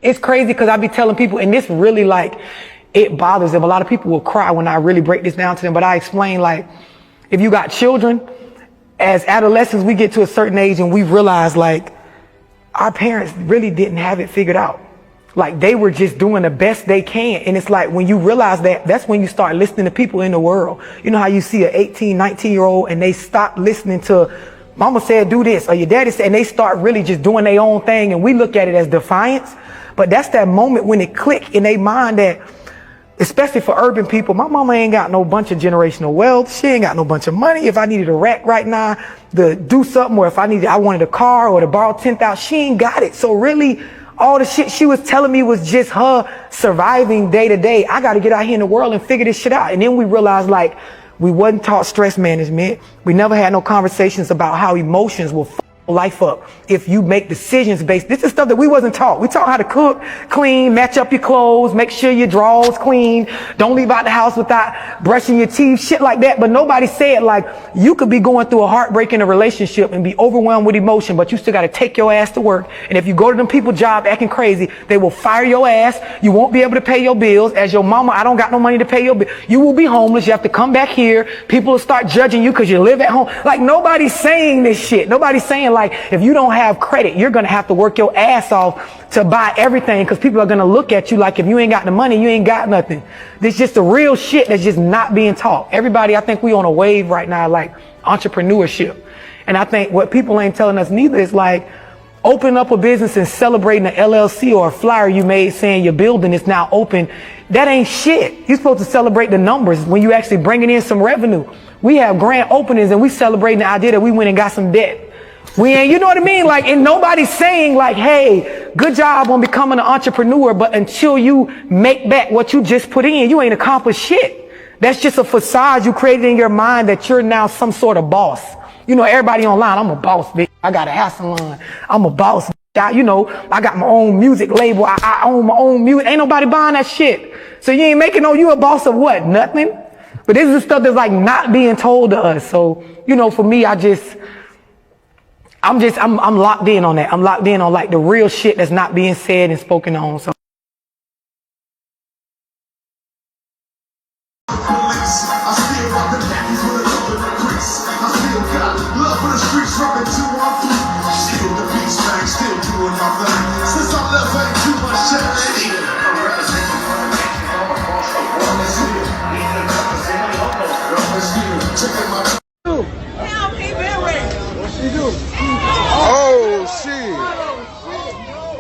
It's crazy because I be telling people, and this really like, it bothers them. A lot of people will cry when I really break this down to them, but I explain like, if you got children, as adolescents, we get to a certain age and we realize like, our parents really didn't have it figured out. Like they were just doing the best they can. And it's like when you realize that, that's when you start listening to people in the world. You know how you see an 18, 19-year-old and they stop listening to mama said do this or your daddy said, and they start really just doing their own thing. And we look at it as defiance. But that's that moment when it click in their mind that, especially for urban people, my mama ain't got no bunch of generational wealth. She ain't got no bunch of money. If I needed a rack right now to do something, or if I wanted a car or to borrow 10,000, she ain't got it. So really, all the shit she was telling me was just her surviving day to day. I got to get out here in the world and figure this shit out. And then we realized like we wasn't taught stress management. We never had no conversations about how emotions will life up if you make decisions based. This is stuff that we wasn't taught. We taught how to cook, clean, match up your clothes, make sure your drawers clean, don't leave out the house without brushing your teeth, shit like that. But nobody said like you could be going through a heartbreak in a relationship and be overwhelmed with emotion, but you still got to take your ass to work. And if you go to them people's job acting crazy, they will fire your ass. You won't be able to pay your bills. As your mama, I don't got no money to pay your bill. You will be homeless. You have to come back here. People will start judging you because you live at home. Like nobody's saying this shit. Nobody's saying like, if you don't have credit, you're going to have to work your ass off to buy everything because people are going to look at you like if you ain't got the money, you ain't got nothing. This is just the real shit that's just not being taught. Everybody, I think we on a wave right now, like entrepreneurship. And I think what people ain't telling us neither is like opening up a business and celebrating an LLC or a flyer you made saying your building is now open. That ain't shit. You're supposed to celebrate the numbers when you actually bringing in some revenue. We have grand openings and we celebrating the idea that we went and got some debt. We ain't, you know what I mean? Like, and nobody's saying like, hey, good job on becoming an entrepreneur, but until you make back what you just put in, you ain't accomplished shit. That's just a facade you created in your mind that you're now some sort of boss. You know, everybody online, I'm a boss, bitch. I got a hair salon. I'm a boss, bitch. I got my own music label. I own my own music. Ain't nobody buying that shit. So you ain't making you a boss of what? Nothing. But this is stuff that's like not being told to us. So, for me, I'm locked in on that. I'm locked in on like the real shit that's not being said and spoken on. So. Oh shit! No!